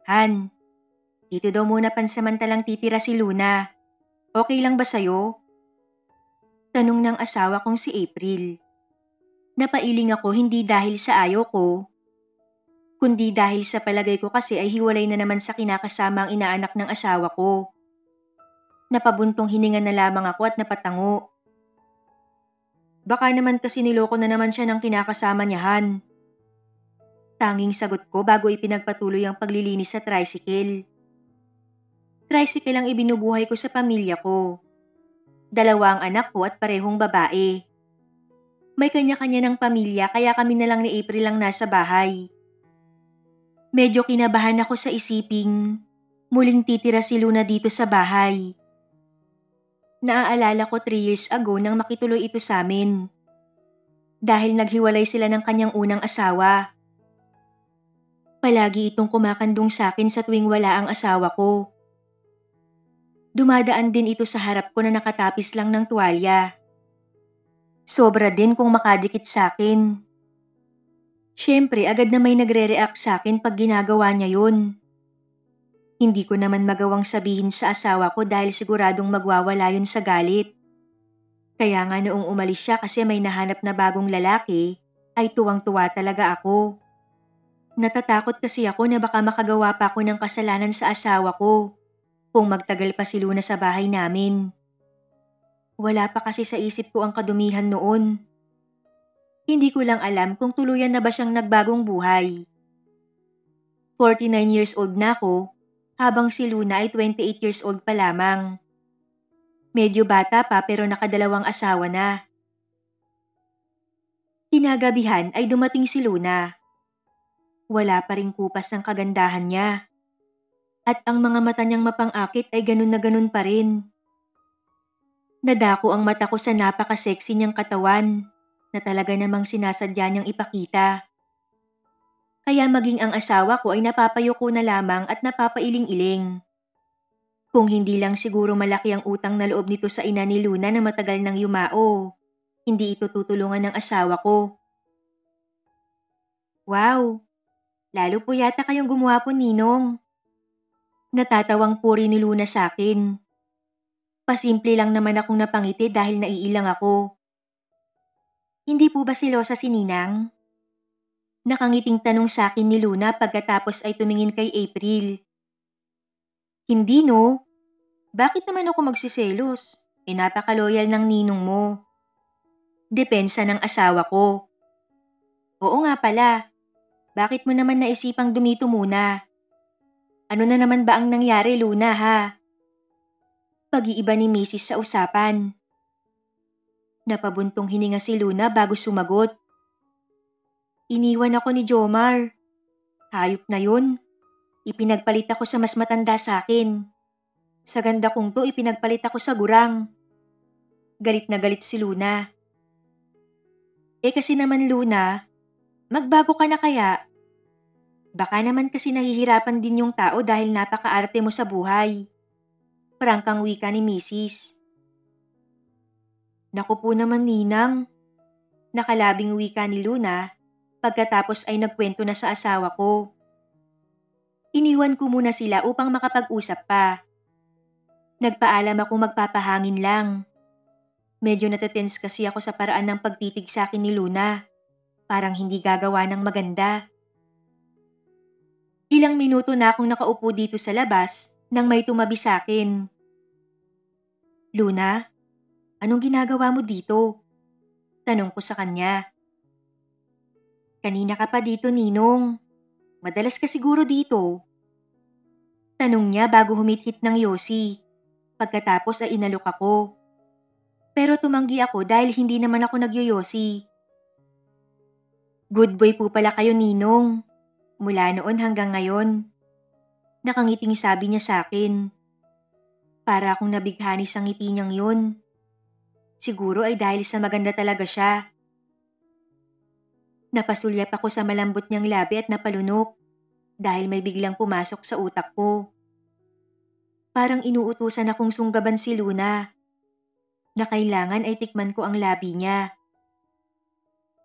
Han, dito daw muna pansamantalang titira si Luna. Okay lang ba sa'yo? Tanong ng asawa kong si April. Napailing ako hindi dahil sa ayaw ko, kundi dahil sa palagay ko kasi ay hiwalay na naman sa kinakasama ang inaanak ng asawa ko. Napabuntong hininga na lamang ako at napatango. Baka naman kasi niloko na naman siya ng kinakasama niya, Han. Tanging sagot ko bago ipinagpatuloy ang paglilinis sa tricycle. Tricycle ang ibinubuhay ko sa pamilya ko. 2 ang anak ko at parehong babae. May kanya-kanya ng pamilya kaya kami na lang ni April lang nasa bahay. Medyo kinabahan ako sa isiping muling titira si Luna dito sa bahay. Naaalala ko 3 years ago nang makituloy ito sa amin. Dahil naghiwalay sila ng kanyang unang asawa. Palagi itong kumakandong sa akin sa tuwing wala ang asawa ko. Dumadaan din ito sa harap ko na nakatapis lang ng tuwalya. Sobra din kung makadikit sa akin. Siyempre, agad na may nagre-react sa akin pag ginagawa niya yun. Hindi ko naman magawang sabihin sa asawa ko dahil siguradong magwawala yun sa galit. Kaya nga noong umalis siya kasi may nahanap na bagong lalaki, ay tuwang-tuwa talaga ako. Natatakot kasi ako na baka makagawa pa ako ng kasalanan sa asawa ko kung magtagal pa si Luna sa bahay namin. Wala pa kasi sa isip ko ang kadumihan noon. Hindi ko lang alam kung tuluyan na ba siyang nagbagong buhay. 49 years old na ako, habang si Luna ay 28 years old pa lamang. Medyo bata pa pero nakadalawang asawa na. Kinagabihan ay dumating si Luna. Wala pa ring kupas ng kagandahan niya. At ang mga mata niyang mapang-akit ay ganun na ganun pa rin. Nadako ang mata ko sa napaka-sexy niyang katawan na talaga namang sinasadya niyang ipakita. Kaya maging ang asawa ko ay napapayoko na lamang at napapailing-iling. Kung hindi lang siguro malaki ang utang na loob nito sa ina ni Luna na matagal nang yumao, hindi ito tutulungan ng asawa ko. Wow! Lalo po yata kayong gumwapo, Ninong. Natatawang puri ni Luna sa akin. Pasimple lang naman akong napangiti dahil naiilang ako. Hindi po ba selosa si Ninang? Nakangiting tanong sa akin ni Luna pagkatapos ay tumingin kay April. Hindi no. Bakit naman ako magsiselos? Napaka-loyal ng ninong mo. Depensa ng asawa ko. Oo nga pala. Bakit mo naman naisipang dumito muna? Ano na naman ba ang nangyari, Luna, ha? Pag-iiba ni Mrs. sa usapan. Napabuntong hininga si Luna bago sumagot. Iniwan ako ni Jomar. Hayop na yun. Ipinagpalit ako sa mas matanda sa akin. Sa ganda kong to, ipinagpalit ako sa gurang. Galit na galit si Luna. Kasi naman Luna, magbago ka na kaya? Baka naman kasi nahihirapan din yung tao dahil napaka-arte mo sa buhay. Prangkang wika ni Mrs. Naku po naman Ninang. Nakalabing wika ni Luna pagkatapos ay nagkwento na sa asawa ko. Iniwan ko muna sila upang makapag-usap pa. Nagpaalam ako magpapahangin lang. Medyo natetense kasi ako sa paraan ng pagtitig sa akin ni Luna. Parang hindi gagawa ng maganda. Ilang minuto na akong nakaupo dito sa labas nang may tumabi sa akin. Luna, anong ginagawa mo dito? Tanong ko sa kanya. Kanina ka pa dito, Ninong. Madalas ka siguro dito. Tanong niya bago humithit ng yosi. Pagkatapos ay inalok ako. Pero tumanggi ako dahil hindi naman ako nagyoyosi. Good boy po pala kayo, Ninong. Mula noon hanggang ngayon. Nakangiting sabi niya sa akin. Para akong nabighani sa ngiti niyang yun. Siguro ay dahil sa maganda talaga siya. Napasulyap ako sa malambot niyang labi at napalunok dahil may biglang pumasok sa utak ko. Parang inuutusan akong sunggaban si Luna na kailangan ay tikman ko ang labi niya.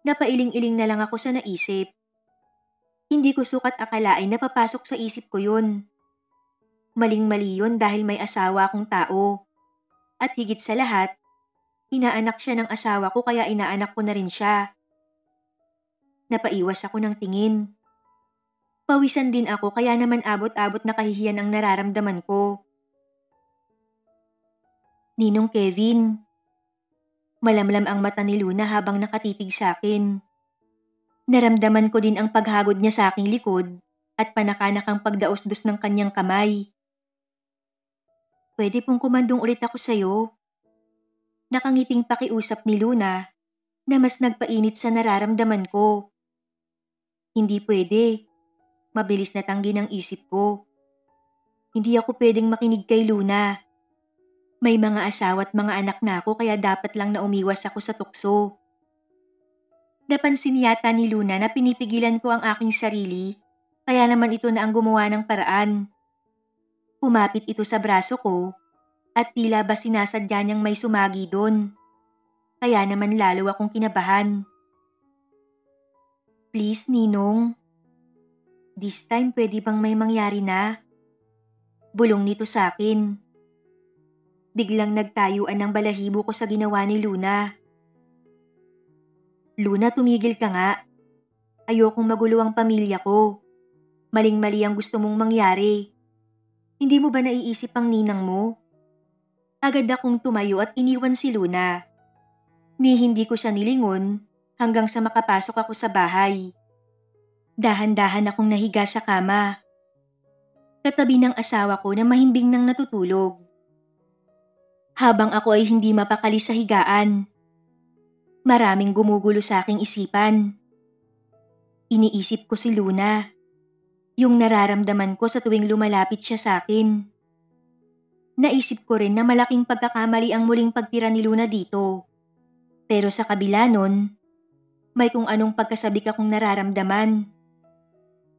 Napailing-iling na lang ako sa naisip. Hindi ko sukat akalain na papasok sa isip ko yun. Maling-mali yun dahil may asawa akong tao. At higit sa lahat, inaanak siya ng asawa ko kaya inaanak ko na rin siya. Napaiwas ako ng tingin. Pawisan din ako kaya naman abot-abot na kahihiyan ang nararamdaman ko. Ninong Kevin. Malamlam ang mata ni Luna habang nakatitig sa akin. Naramdaman ko din ang paghagod niya sa aking likod at panakanakang pagdaos-dos ng kanyang kamay. Pwede pong kumandong ulit ako sa'yo. Nakangiting pakiusap ni Luna na mas nagpainit sa nararamdaman ko. Hindi pwede. Mabilis na tanggi ng isip ko. Hindi ako pwedeng makinig kay Luna. May mga asawa at mga anak na ako kaya dapat lang na umiwas ako sa tukso. Napansin yata ni Luna na pinipigilan ko ang aking sarili, kaya naman ito na ang gumawa ng paraan. Pumapit ito sa braso ko at tila ba sinasadya niyang may sumagi doon. Kaya naman lalo akong kinabahan. Please, Ninong. This time pwede bang may mangyari na? Bulong nito sa akin. Biglang nagtayuan ng balahibo ko sa ginawa ni Luna. Luna, tumigil ka nga. Ayokong magulo ang pamilya ko. Maling-mali ang gusto mong mangyari. Hindi mo ba naiisip ang ninang mo? Agad akong tumayo at iniwan si Luna. Ni hindi ko siya nilingon hanggang sa makapasok ako sa bahay. Dahan-dahan akong nahiga sa kama. Katabi ng asawa ko na mahimbing nang natutulog. Habang ako ay hindi mapakali sa higaan, maraming gumugulo sa aking isipan. Iniisip ko si Luna, yung nararamdaman ko sa tuwing lumalapit siya sa akin. Naisip ko rin na malaking pagkakamali ang muling pagtira ni Luna dito. Pero sa kabila nun, may kung anong pagkasabik akong nararamdaman.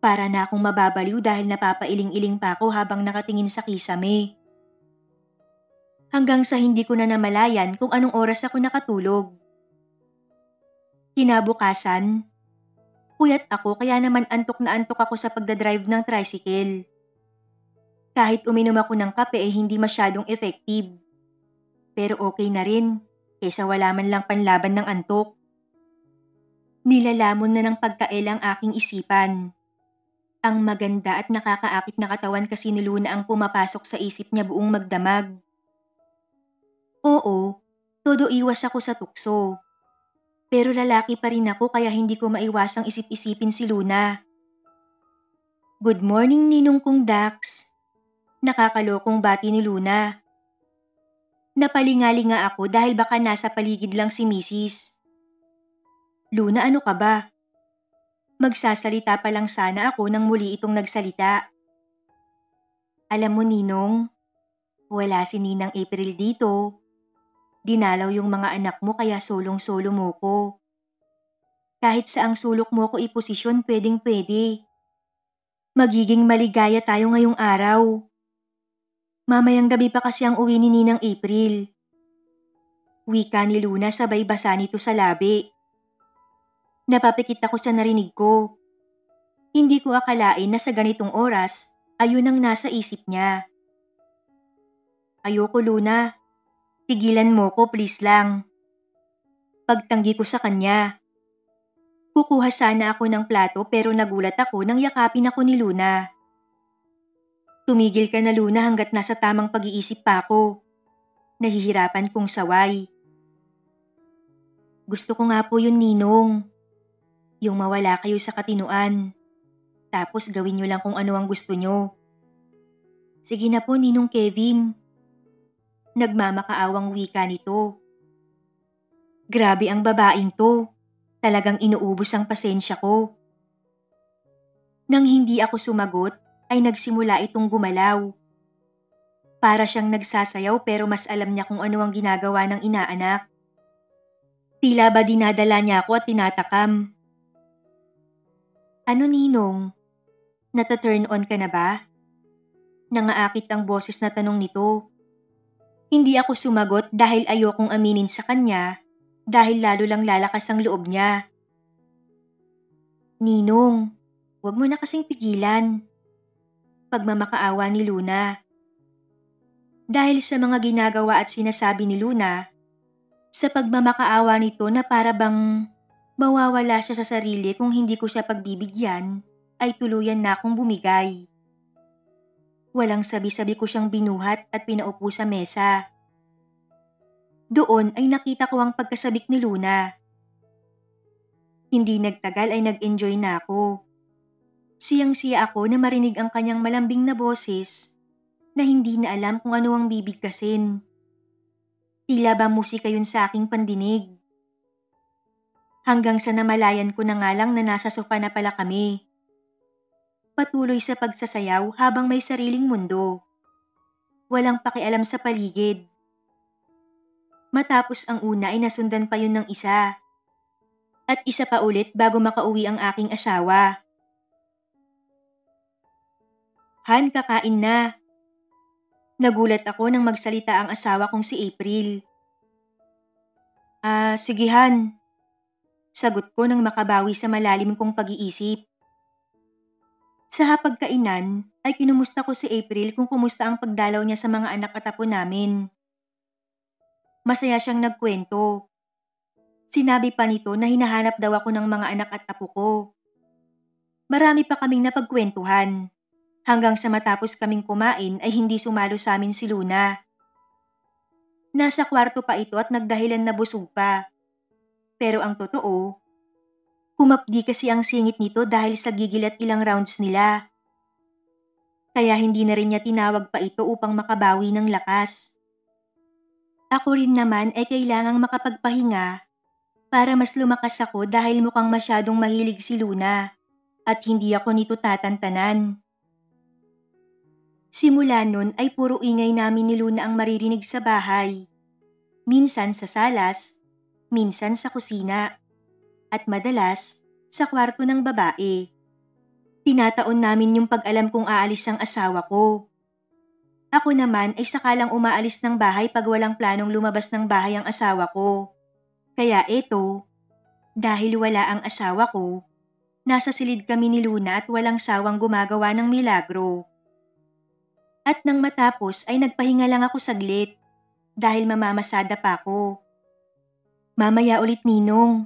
Para na akong mababaliw dahil napapailing-iling pa ako habang nakatingin sa kisame. Hanggang sa hindi ko na namalayan kung anong oras ako nakatulog. Kinabukasan, puyat ako kaya naman antok na antok ako sa pagdadrive ng tricycle. Kahit uminom ako ng kape ay hindi masyadong effective. Pero okay na rin, kaysa wala man lang panlaban ng antok. Nilalamon na ng pagkael ang aking isipan. Ang maganda at nakakaakit na katawan kasi ni Luna ang pumapasok sa isip niya buong magdamag. Oo, todo iwas ako sa tukso. Pero lalaki pa rin ako kaya hindi ko maiwasang isip-isipin si Luna. Good morning, Ninong kong Dax. Nakakalokong bati ni Luna. Napalingali nga ako dahil baka nasa paligid lang si Mrs. Luna, ano ka ba? Magsasalita pa lang sana ako nang muli itong nagsalita. Alam mo, Ninong, wala si Ninang April dito. Dinalaw yung mga anak mo kaya solong-solo mo ko. Kahit saang sulok mo ko iposisyon, pwedeng-pwede. Magiging maligaya tayo ngayong araw. Mamayang gabi pa kasi ang uwi ni Ninang April. Wika ni Luna sabay basa nito sa labi. Napapikit ako sa narinig ko. Hindi ko akalain na sa ganitong oras, ayun ang nasa isip niya. Ayoko, Luna. Tigilan mo ko, please lang. Pagtanggi ko sa kanya. Kukuha sana ako ng plato pero nagulat ako nang yakapin ako ni Luna. Tumigil ka na, Luna, hanggat nasa tamang pag-iisip pa ako. Nahihirapan kong saway. Gusto ko nga po yun, Ninong. Yung mawala kayo sa katinuan. Tapos gawin nyo lang kung ano ang gusto nyo. Sige na po, Ninong Kevin. Nagmamakaawang wika nito. Grabe ang babaeng to. Talagang inuubos ang pasensya ko. Nang hindi ako sumagot, ay nagsimula itong gumalaw. Para siyang nagsasayaw pero mas alam niya kung ano ang ginagawa ng inaanak. Tila ba dinadala niya ako at tinatakam. Ano, Ninong? Nata-turn on ka na ba? Nangaakit ang boses na tanong nito. Hindi ako sumagot dahil ayokong aminin sa kanya dahil lalo lang lalakas ang loob niya. Ninong, Huwag mo na kasing pigilan. Pagmamakaawa ni Luna. Dahil sa mga ginagawa at sinasabi ni Luna, sa pagmamakaawa nito na para bang mawawala siya sa sarili kung hindi ko siya pagbibigyan, ay tuluyan na akong bumigay. Walang sabi-sabi ko siyang binuhat at pinaupo sa mesa. Doon ay nakita ko ang pagkasabik ni Luna. Hindi nagtagal ay nag-enjoy na ako. Siyang-siya ako na marinig ang kanyang malambing na boses na hindi na alam kung ano ang bibigkasin. Tila ba musika yun sa aking pandinig. Hanggang sa namalayan ko na nga lang na nasa sofa na pala kami. Patuloy sa pagsasayaw habang may sariling mundo. Walang pakialam sa paligid. Matapos ang una ay nasundan pa yun ng isa. At isa pa ulit bago makauwi ang aking asawa. Han, kakain na. Nagulat ako nang magsalita ang asawa kong si April. Sige Han. Sagot ko nang makabawi sa malalim kong pag-iisip. Sa hapagkainan ay kinumusta ko si April kung kumusta ang pagdalaw niya sa mga anak at apo namin. Masaya siyang nagkwento. Sinabi pa nito na hinahanap daw ako ng mga anak at apo ko. Marami pa kaming napagkwentuhan. Hanggang sa matapos kaming kumain ay hindi sumalo sa amin si Luna. Nasa kwarto pa ito at nagdahilan na busog pa. Pero ang totoo, humapdi kasi ang singit nito dahil sa gigil at ilang rounds nila. Kaya hindi na rin niya tinawag pa ito upang makabawi ng lakas. Ako rin naman ay kailangang makapagpahinga para mas lumakas ako dahil mukhang masyadong mahilig si Luna at hindi ako nito tatantanan. Simula nun ay puro ingay namin ni Luna ang maririnig sa bahay. Minsan sa salas, minsan sa kusina, at madalas sa kwarto ng babae. Tinataon namin yung pag-alam kung aalis ang asawa ko. Ako naman ay sakalang umaalis ng bahay pag walang planong lumabas ng bahay ang asawa ko. Kaya eto, dahil wala ang asawa ko, nasa silid kami ni Luna at walang sawang gumagawa ng milagro. At nang matapos ay nagpahinga lang ako saglit dahil mamamasada pa ako. Mamaya ulit Ninong.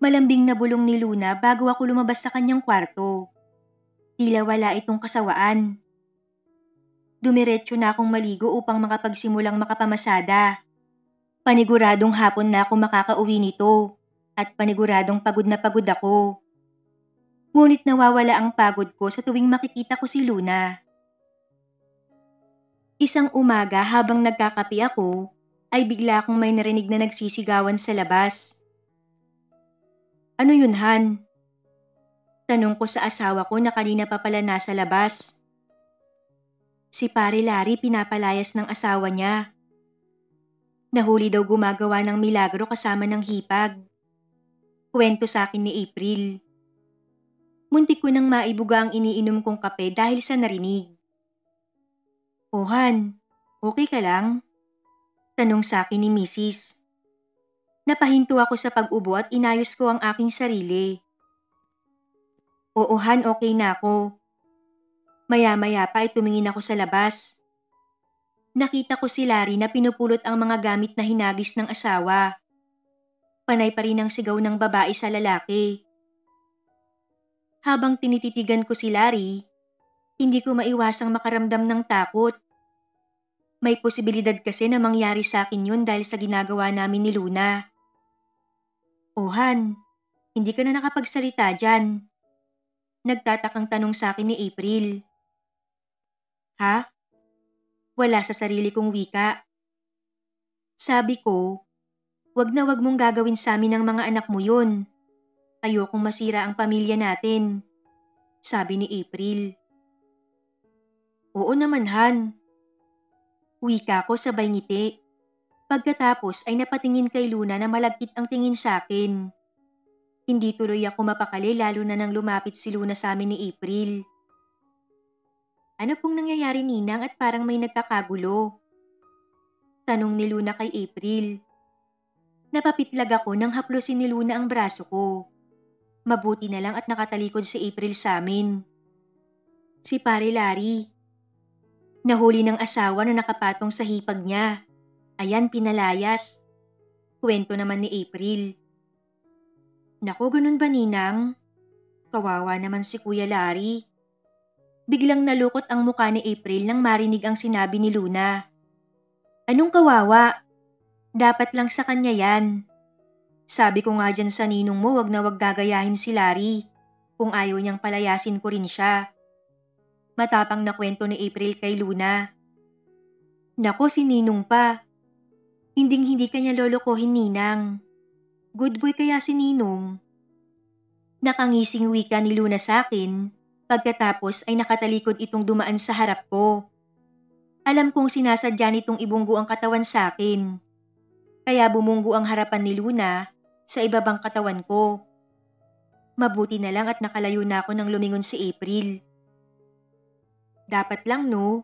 Malambing na bulong ni Luna bago ako lumabas sa kanyang kwarto. Tila wala itong kasawaan. Dumiretso na akong maligo upang makapagsimulang makapamasada. Paniguradong hapon na ako makakauwi nito at paniguradong pagod na pagod ako. Ngunit nawawala ang pagod ko sa tuwing makikita ko si Luna. Isang umaga habang nagkakape ako, ay bigla akong may narinig na nagsisigawan sa labas. Ano yun, Han? Tanong ko sa asawa ko na kanina pa pala nasa labas. Si Pare Larry pinapalayas ng asawa niya. Nahuli daw gumagawa ng milagro kasama ng hipag. Kwento sa akin ni April. Muntik ko nang maibuga ang iniinom kong kape dahil sa narinig. Oh Han, okay ka lang? Tanong sa akin ni Mrs. Napahinto ako sa pag-ubo at inayos ko ang aking sarili. Oo Han, okay na ako. Maya-maya pa ay tumingin ako sa labas. Nakita ko si Larry na pinupulot ang mga gamit na hinagis ng asawa. Panay pa rin ang sigaw ng babae sa lalaki. Habang tinititigan ko si Larry, hindi ko maiwasang makaramdam ng takot. May posibilidad kasi na mangyari sa akin yun dahil sa ginagawa namin ni Luna. Oh Han, hindi ka na nakapagsalita dyan. Nagtatakang tanong sa akin ni April. Ha? Wala sa sarili kong wika. Sabi ko, wag na wag mong gagawin sa amin ng mga anak mo yun. Ayokong masira ang pamilya natin. Sabi ni April. Oo naman Han. Wika ko sabay ngiti. Pagkatapos ay napatingin kay Luna na malagkit ang tingin sa akin. Hindi tuloy ako mapakali lalo na nang lumapit si Luna sa amin ni April. Ano pong nangyayari Ninang at parang may nagkakagulo? Tanong ni Luna kay April. Napapitlag ako nang haplusin ni Luna ang braso ko. Mabuti na lang at nakatalikod si April sa amin. Si Pare Larry. Nahuli ng asawa na nakapatong sa hipag niya. Ayan, pinalayas. Kwento naman ni April. Naku, ganun ba, Ninang? Kawawa naman si Kuya Larry. Biglang nalukot ang muka ni April nang marinig ang sinabi ni Luna. Anong kawawa? Dapat lang sa kanya yan. Sabi ko nga dyan sa ninong mo, wag na wag gagayahin si Larry. Kung ayaw niyang palayasin ko rin siya. Matapang na kwento ni April kay Luna. Nako, si Ninong pa. Hinding-hindi kanya lolokohin, Ninang. Good boy kaya si Ninong. Nakangising wika ni Luna sa akin, pagkatapos ay nakatalikod itong dumaan sa harap ko. Alam kong sinasadya nitong ibunggo ang katawan sa akin. Kaya bumunggo ang harapan ni Luna sa ibabang katawan ko. Mabuti na lang at nakalayo na ako nang lumingon si April. Dapat lang, no?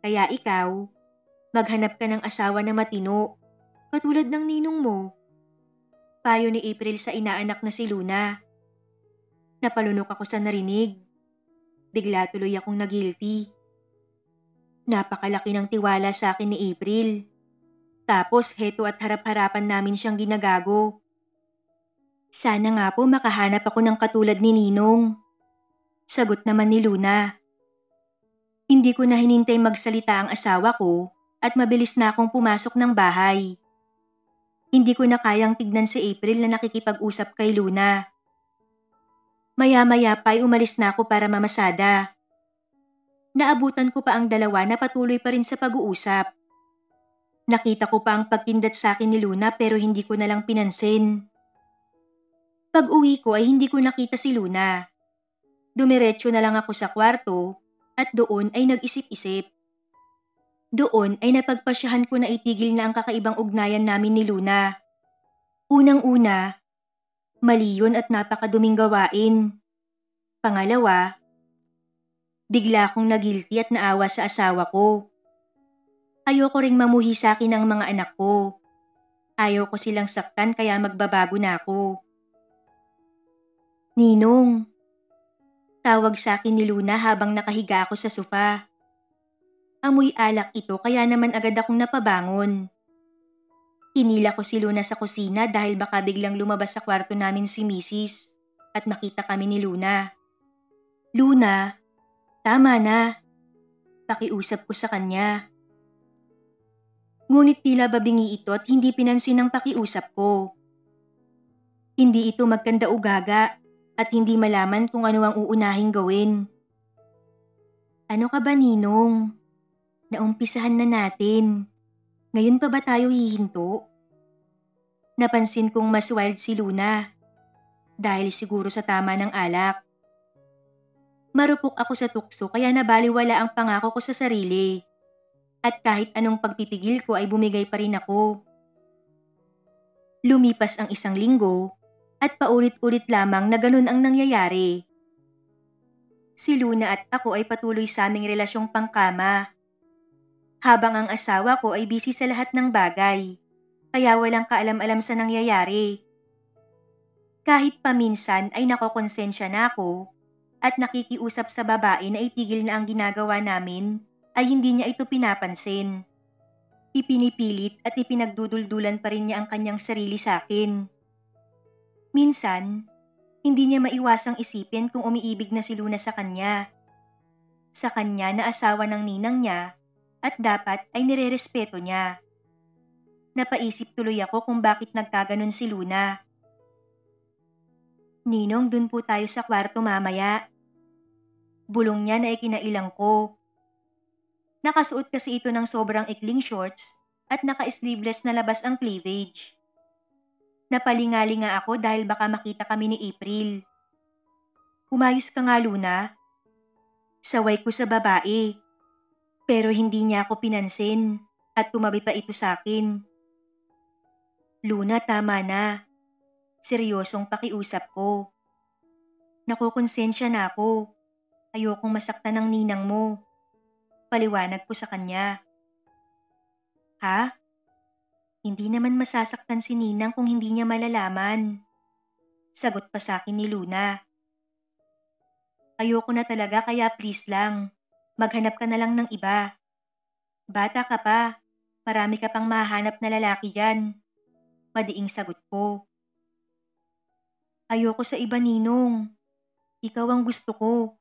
Kaya ikaw, maghanap ka ng asawa na matino, katulad ng ninong mo. Payo ni April sa inaanak na si Luna. Napalunok ako sa narinig. Bigla tuloy akong nagilty. Napakalaki ng tiwala sa akin ni April. Tapos heto at harap-harapan namin siyang ginagago. Sana nga po makahanap ako ng katulad ni Ninong. Sagot naman ni Luna. Hindi ko na hinintay magsalita ang asawa ko at mabilis na akong pumasok ng bahay. Hindi ko na kayang tignan si April na nakikipag-usap kay Luna. Maya-maya pa ay umalis na ako para mamasada. Naabutan ko pa ang dalawa na patuloy pa rin sa pag-uusap. Nakita ko pa ang pagkindat sa akin ni Luna pero hindi ko na lang pinansin. Pag-uwi ko ay hindi ko nakita si Luna. Dumiretso na lang ako sa kwarto at doon ay nag-isip-isip. Doon ay napagpasyahan ko na itigil na ang kakaibang ugnayan namin ni Luna. Unang-una, mali yun at napakaduming gawain. Pangalawa, bigla akong nagilty at naawa sa asawa ko. Ayoko ring mamuhi sa akin ng mga anak ko. Ayaw ko silang saktan kaya magbabago na ako. Ninong, tawag sa akin ni Luna habang nakahiga ako sa sofa. Amoy alak ito kaya naman agad akong napabangon. Hinila ko si Luna sa kusina dahil baka biglang lumabas sa kwarto namin si Mrs. at makita kami ni Luna. Luna, tama na. Pakiusap ko sa kanya. Ngunit tila babingi ito at hindi pinansin ang pakiusap ko. Hindi ito magkanda-ugaga at hindi malaman kung ano ang uunahing gawin. Ano ka ba, Ninong? Naumpisahan na natin. Ngayon pa ba tayo hihinto? Napansin kong mas wild si Luna. Dahil siguro sa tama ng alak. Marupok ako sa tukso kaya nabaliwala ang pangako ko sa sarili. At kahit anong pagpipigil ko ay bumigay pa rin ako. Lumipas ang 1 linggo at paulit-ulit lamang na ganun ang nangyayari. Si Luna at ako ay patuloy sa aming relasyong pangkama. Habang ang asawa ko ay busy sa lahat ng bagay, kaya walang kaalam-alam sa nangyayari. Kahit paminsan ay nakokonsensya na ako at nakikiusap sa babae na itigil na ang ginagawa namin, ay hindi niya ito pinapansin. Ipinipilit at ipinagduduldulan pa rin niya ang kanyang sarili sa akin. Minsan, hindi niya maiwasang isipin kung umiibig na si Luna sa kanya. Sa kanya na asawa ng ninang niya at dapat ay nirerespeto niya. Napaisip tuloy ako kung bakit nagkaganon si Luna. Ninong, dun po tayo sa kwarto mamaya. Bulong niya na ikinailang ko. Nakasuot kasi ito ng sobrang ikling shorts at naka-sleeveless na labas ang cleavage. Napalingali nga ako dahil baka makita kami ni April. Umayos ka nga, Luna. Saway ko sa babae. Pero hindi niya ako pinansin at tumabi pa ito sa akin. Luna, tama na. Seryosong pakiusap ko. Nakokonsensya na ako. Ayokong masaktan ng ninang mo. Paliwanag ko sa kanya. Ha? Hindi naman masasaktan si ninang kung hindi niya malalaman. Sagot pa sa akin ni Luna. Ayoko na talaga kaya please lang. Maghanap ka na lang ng iba. Bata ka pa. Marami ka pang mahanap na lalaki dyan. Madiing sagot ko. Ayoko sa iba, Ninong. Ikaw ang gusto ko.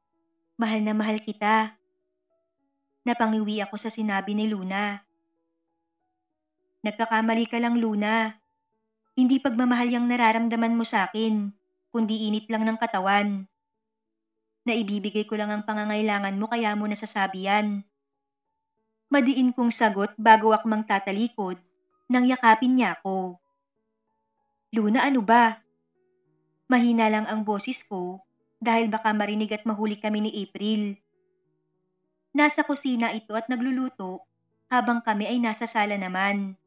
Mahal na mahal kita. Napangiwi ako sa sinabi ni Luna. Nagkakamali ka lang, Luna. Hindi pagmamahal yung nararamdaman mo sa akin, kundi init lang ng katawan. Naibibigay ko lang ang pangangailangan mo kaya mo nasasabi yan. Madiin kong sagot bago akmang tatalikod nang yakapin niya ako. Luna, ano ba? Mahina lang ang boses ko dahil baka marinig at mahuli kami ni April. Nasa kusina ito at nagluluto habang kami ay nasa sala naman.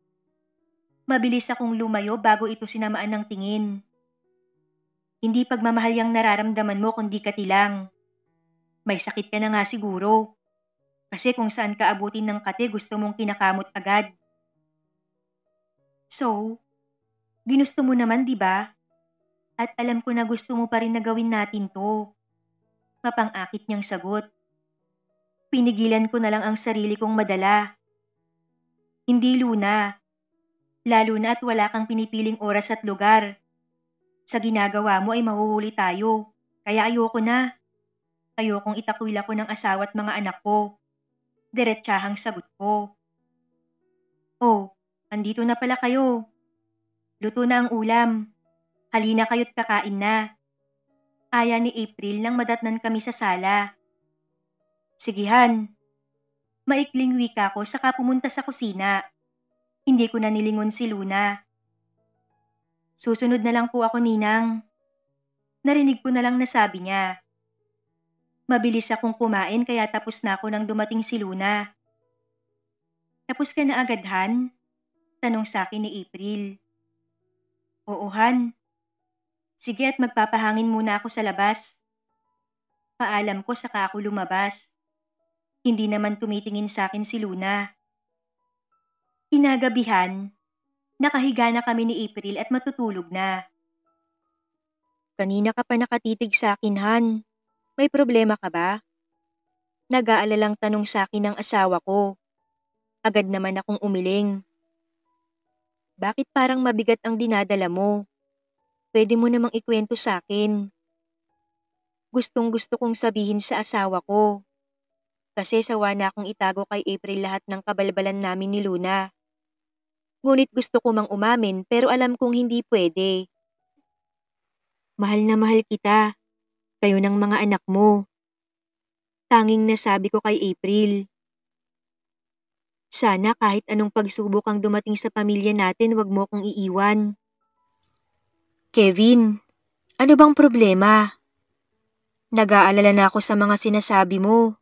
Mabilis akong lumayo bago ito sinamaan ng tingin. Hindi pagmamahal yung nararamdaman mo kundi katilang. May sakit ka na nga siguro. Kasi kung saan ka abutin ng kate gusto mong kinakamot agad. So, ginusto mo naman, di ba? At alam ko na gusto mo pa rin na gawin natin to. Mapang-akit niyang sagot. Pinigilan ko na lang ang sarili kong madala. Hindi, Luna. Lalo na at wala kang pinipiling oras at lugar. Sa ginagawa mo ay mahuhuli tayo. Kaya ayoko na. Ayokong itakwil ako ng asawa at mga anak ko. Diretsahang sagot ko. Oh, andito na pala kayo. Luto na ang ulam. Halina kayo't kakain na. Aya ni April nang madatnan kami sa sala. Sigihan. Maikling wika ko saka pumunta sa kusina. Hindi ko na nilingon si Luna. Susunod na lang po ako, Ninang. Narinig ko na lang nasabi niya. Mabilis akong kumain kaya tapos na ako nang dumating si Luna. Tapos ka na agad, Han? Tanong sa akin ni April. Oo, Han. Sige at magpapahangin muna ako sa labas. Paalam ko saka ako lumabas. Hindi naman tumitingin sa akin si Luna. Kinagabihan, nakahiga na kami ni April at matutulog na. Kanina ka pa nakatitig sa akin, Han. May problema ka ba? Nag-aalalang tanong sa akin ng asawa ko. Agad naman akong umiling. Bakit parang mabigat ang dinadala mo? Pwede mo namang ikwento sa akin. Gustong gusto kong sabihin sa asawa ko. Kasi sawa na akong itago kay April lahat ng kabalbalan namin ni Luna. Ngunit gusto ko mang umamin pero alam kong hindi pwede. Mahal na mahal kita. Kayo ng mga anak mo. Tanging nasabi ko kay April. Sana kahit anong pagsubok ang dumating sa pamilya natin, wag mo kong iiwan. Kevin, ano bang problema? Nag-aalala na ako sa mga sinasabi mo.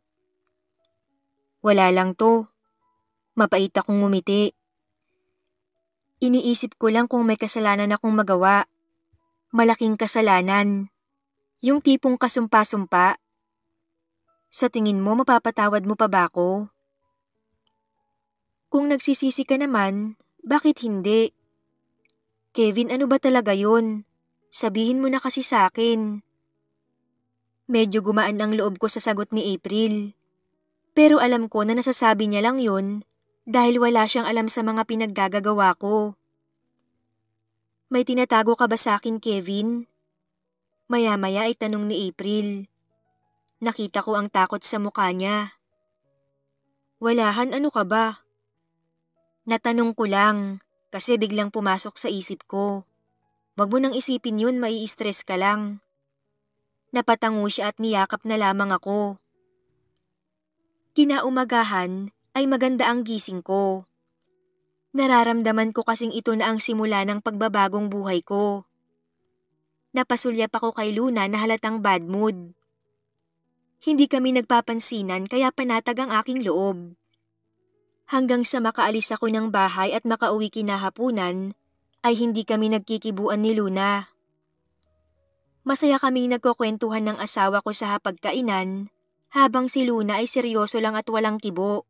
Wala lang to. Mapait akong ngumiti. Iniisip ko lang kung may kasalanan akong magawa. Malaking kasalanan. Yung tipong kasumpa-sumpa. Sa tingin mo, mapapatawad mo pa ba ako? Kung nagsisisi ka naman, bakit hindi? Kevin, ano ba talaga yun? Sabihin mo na kasi sa akin. Medyo gumaan ang loob ko sa sagot ni April. Pero alam ko na nasasabi niya lang yun dahil wala siyang alam sa mga pinaggagawa ko. May tinatago ka ba sa akin, Kevin? Maya-maya ay tanong ni April. Nakita ko ang takot sa mukha niya. Walahan, ano ka ba? Natanong ko lang kasi biglang pumasok sa isip ko. Wag mo nang isipin yun, mai-stress ka lang. Napatango siya at niyakap na lamang ako. Kinaumagahan ay maganda ang gising ko. Nararamdaman ko kasing ito na ang simula ng pagbabagong buhay ko. Napasulyap ako kay Luna na halatang bad mood. Hindi kami nagpapansinan kaya panatag ang aking loob. Hanggang sa makaalis ako ng bahay at makauwi kinahapunan, ay hindi kami nagkikibuan ni Luna. Masaya kaming nagkukwentuhan ng asawa ko sa hapagkainan, habang si Luna ay seryoso lang at walang kibo.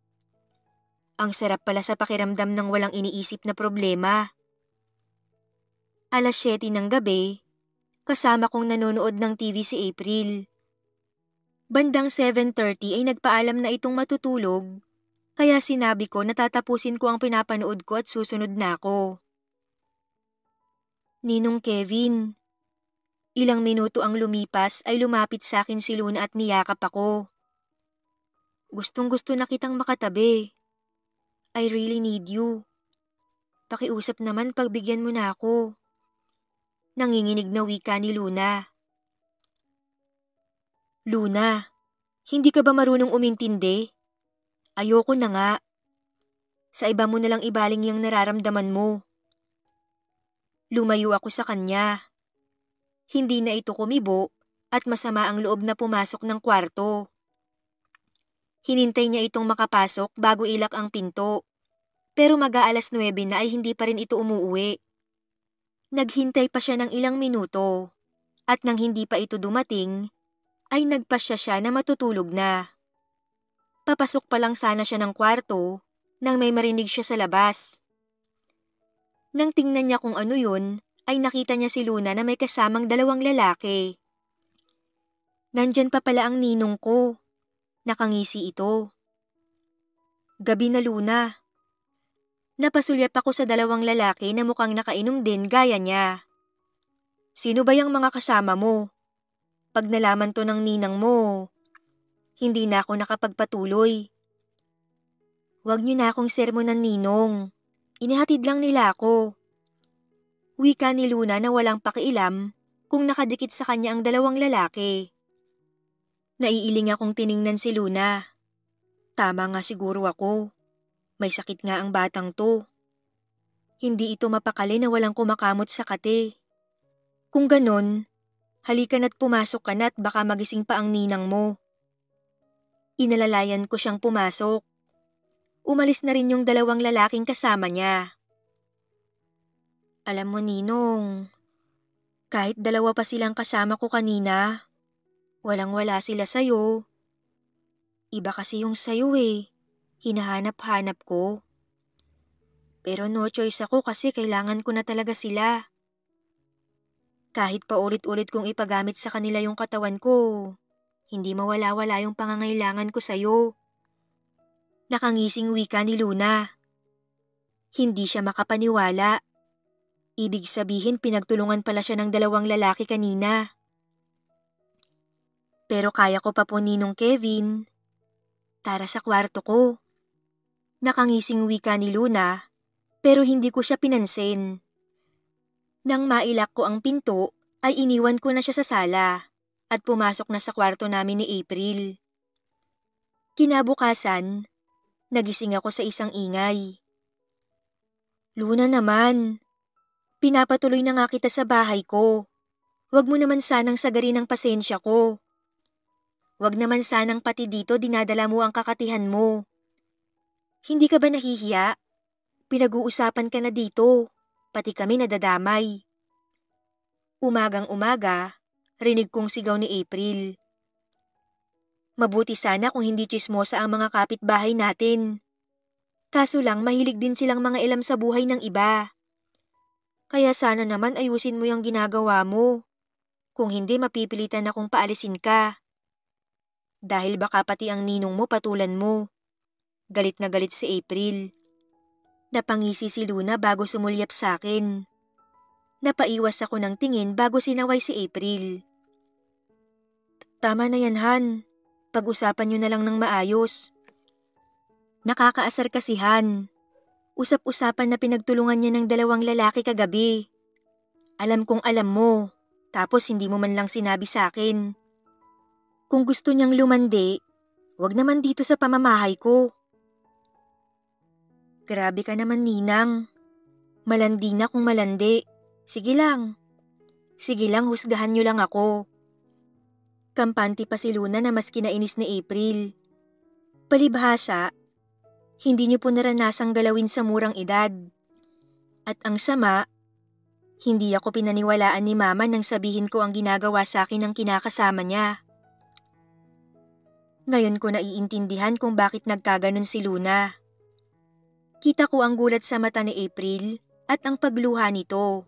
Ang sarap pala sa pakiramdam ng walang iniisip na problema. 7:00 ng gabi, Kasama kong nanonood ng TV si April. Bandang 7:30 ay nagpaalam na itong matutulog, kaya sinabi ko na tatapusin ko ang pinapanood ko at susunod na ako. Ninong Kevin, ilang minuto ang lumipas ay lumapit sa akin si Luna at niyakap ako. Gustong-gusto na kitang makatabi. I really need you. Pakiusap naman, pagbigyan mo na ako. Nanginginig na wika ni Luna. Luna, hindi ka ba marunong umintindi? Ayoko na nga. Sa iba mo nalang ibaling yung nararamdaman mo. Lumayo ako sa kanya. Hindi na ito kumibo at masama ang loob na pumasok ng kwarto. Hinintay niya itong makapasok bago ilak ang pinto. Pero mag-aalas 9 na ay hindi pa rin ito umuuwi. Naghintay pa siya ng ilang minuto. At nang hindi pa ito dumating, ay nagpasya siya na matutulog na. Papasok pa lang sana siya ng kwarto nang may marinig siya sa labas. Nang tingnan niya kung ano yun, ay nakita niya si Luna na may kasamang dalawang lalaki. Nandyan pa pala ang ninong ko. Nakangisi ito. Gabi na, Luna. Napasulyap ako sa dalawang lalaki na mukhang nakainom din gaya niya. Sino ba yung mga kasama mo? Pag nalaman to ng ninang mo, hindi na ako nakapagpatuloy. Huwag niyo na akong sermonan, ninong. Inihatid lang nila ako. Wika ni Luna na walang pakialam kung nakadikit sa kanya ang dalawang lalaki. Naiiling akong tiningnan si Luna. Tama nga siguro ako. May sakit nga ang batang to. Hindi ito mapakali na walang kumakamot sa kate. Kung ganon, halika na't pumasok ka na't baka magising pa ang ninang mo. Inalalayan ko siyang pumasok. Umalis na rin yung dalawang lalaking kasama niya. Alam mo, ninong, kahit dalawa pa silang kasama ko kanina, walang-wala sila sa'yo. Iba kasi yung sa'yo eh. Hinahanap-hanap ko. Pero no choice ako kasi kailangan ko na talaga sila. Kahit pa ulit-ulit kong ipagamit sa kanila yung katawan ko, hindi mawala-wala yung pangangailangan ko sa'yo. Nakangising wika ni Luna. Hindi siya makapaniwala. Ibig sabihin pinagtulungan pala siya ng dalawang lalaki kanina. Pero kaya ko pa po, Ninong Kevin. Tara sa kwarto ko. Nakangising wika ni Luna, pero hindi ko siya pinansin. Nang mailak ko ang pinto, ay iniwan ko na siya sa sala at pumasok na sa kwarto namin ni April. Kinabukasan, nagising ako sa isang ingay. Luna naman, pinapatuloy na nga kita sa bahay ko. Huwag mo naman sanang sagarin ang pasensya ko. Huwag naman sanang pati dito dinadala mo ang kakatihan mo. Hindi ka ba nahihiya? Pinag-uusapan ka na dito, pati kami nadadamay. Umagang-umaga, rinig kong sigaw ni April. Mabuti sana kung hindi tsismosa ang mga kapitbahay natin. Kaso lang mahilig din silang mga ilam sa buhay ng iba. Kaya sana naman ayusin mo yung ginagawa mo. Kung hindi mapipilitan akong paalisin ka. Dahil baka pati ang ninong mo patulan mo. Galit na galit si April. Napangisi si Luna bago sumulyap sa akin. Napaiwas ako ng tingin bago sinaway si April. Tama na yan, Han. Pag-usapan nyo na lang ng maayos. Nakakaasar kasi, Han. Usap-usapan na pinagtulungan niya ng dalawang lalaki kagabi. Alam kong alam mo, tapos hindi mo man lang sinabi sa akin. Kung gusto niyang lumandi, wag naman dito sa pamamahay ko. Grabe ka naman, Ninang. Malandi na kung malandi. Sige lang. Sige lang, husgahan niyo lang ako. Kampante pa si Luna na mas kinainis ni April. Palibhasa, hindi niyo po naranasang galawin sa murang edad. At ang sama, hindi ako pinaniwalaan ni Mama nang sabihin ko ang ginagawa sa akin ng kinakasama niya. Ngayon ko naiintindihan kung bakit nagkaganon si Luna. Kita ko ang gulat sa mata ni April at ang pagluha nito.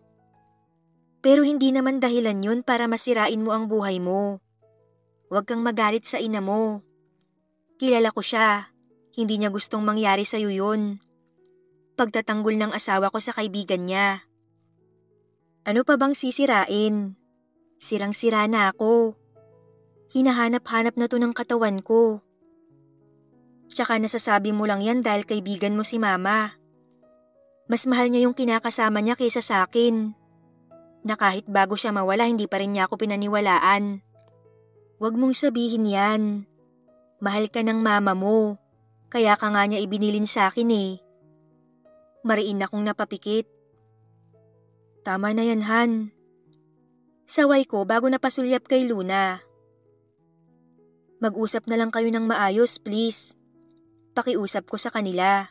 Pero hindi naman dahilan yun para masirain mo ang buhay mo. Huwag kang magalit sa ina mo. Kilala ko siya. Hindi niya gustong mangyari sa'yo yun. Pagtatanggol ng asawa ko sa kaibigan niya. Ano pa bang sisirain? Sirang-sira na ako. Hinahanap-hanap na to ng katawan ko. Tsaka nasasabi mo lang yan dahil kaibigan mo si mama. Mas mahal niya yung kinakasama niya kaysa sa akin. Na kahit bago siya mawala hindi pa rin niya ako pinaniwalaan. Huwag mong sabihin yan. Mahal ka ng mama mo. Kaya ka nga niya ibinilin sa akin eh. Mariin akong napapikit. Tama na yan, Han. Saway ko bago napasulyap kay Luna. Mag-usap na lang kayo ng maayos, please. Pakiusap ko sa kanila.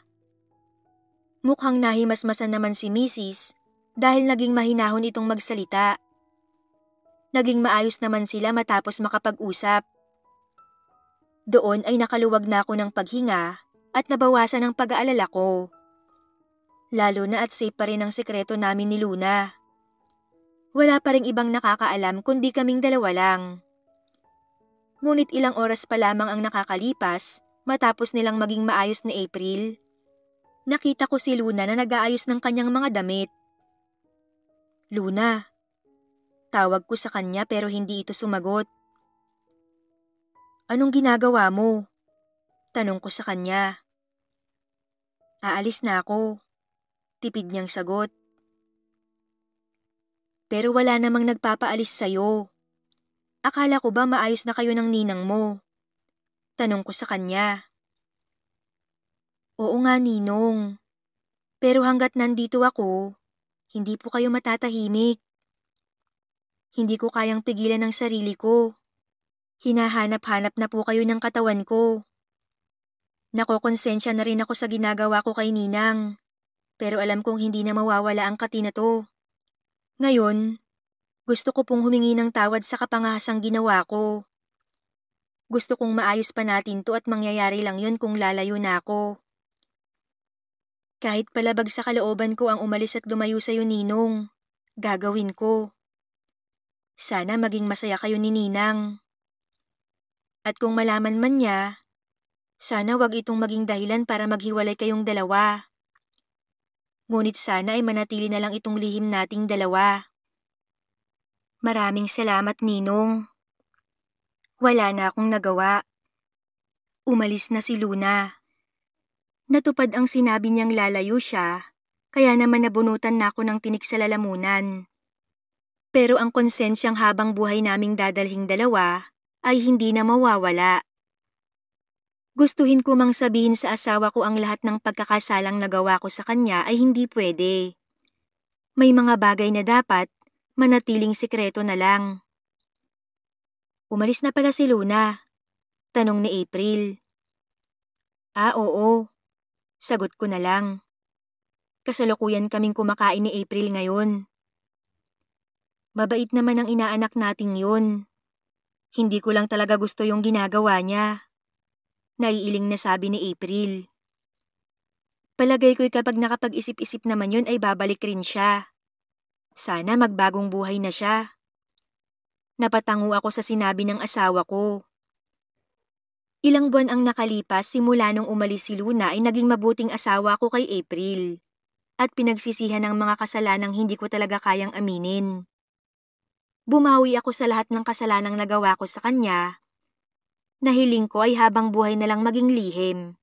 Mukhang nahimasmasan naman si Mrs. dahil naging mahinahon itong magsalita. Naging maayos naman sila matapos makapag-usap. Doon ay nakaluwag na ako ng paghinga at nabawasan ang pag-aalala ko. Lalo na at safe pa rin ang sekreto namin ni Luna. Wala pa ring ibang nakakaalam kundi kaming dalawa lang. Ngunit ilang oras pa lamang ang nakakalipas matapos nilang maging maayos ni April. Nakita ko si Luna na nag-aayos ng kanyang mga damit. Luna, tawag ko sa kanya pero hindi ito sumagot. Anong ginagawa mo? Tanong ko sa kanya. Aalis na ako. Tipid niyang sagot. Pero wala namang nagpapaalis sa'yo. Akala ko ba maayos na kayo ng ninang mo? Tanong ko sa kanya. Oo nga, Ninong. Pero hanggat nandito ako, hindi po kayo matatahimik. Hindi ko kayang pigilan ang sarili ko. Hinahanap-hanap na po kayo ng katawan ko. Nakokonsensya na rin ako sa ginagawa ko kay Ninang. Pero alam kong hindi na mawawala ang kati na to. Ngayon, gusto ko pong humingi ng tawad sa kapangahasang ginawa ko. Gusto kong maayos pa natin to at mangyayari lang yun kung lalayo na ako. Kahit palabag sa kalooban ko ang umalis at lumayo sa'yo, Ninong, gagawin ko. Sana maging masaya kayo ni Ninang. At kung malaman man niya, sana wag itong maging dahilan para maghiwalay kayong dalawa. Ngunit sana ay manatili na lang itong lihim nating dalawa. Maraming salamat, Ninong. Wala na akong nagawa. Umalis na si Luna. Natupad ang sinabi niyang lalayo siya, kaya naman nabunutan na ako ng tinik sa lalamunan. Pero ang konsensyang habang buhay naming dadalhing dalawa ay hindi na mawawala. Gustuhin ko mang sabihin sa asawa ko ang lahat ng pagkakasalang nagawa ko sa kanya ay hindi pwede. May mga bagay na dapat manatiling sikreto na lang. Umalis na pala si Luna. Tanong ni April. Oo. Sagot ko na lang. Kasalukuyan kaming kumakain ni April ngayon. Mabait naman ang inaanak nating yun. Hindi ko lang talaga gusto yung ginagawa niya. Naiiling na sabi ni April. Palagay ko'y kapag nakapag-isip-isip naman yun ay babalik rin siya. Sana magbagong buhay na siya. Napatango ako sa sinabi ng asawa ko. Ilang buwan ang nakalipas simula nung umalis si Luna ay naging mabuting asawa ko kay April. At pinagsisihan ng mga kasalanang hindi ko talaga kayang aminin. Bumawi ako sa lahat ng kasalanang nagawa ko sa kanya. Nahiling ko ay habang buhay na lang maging lihim.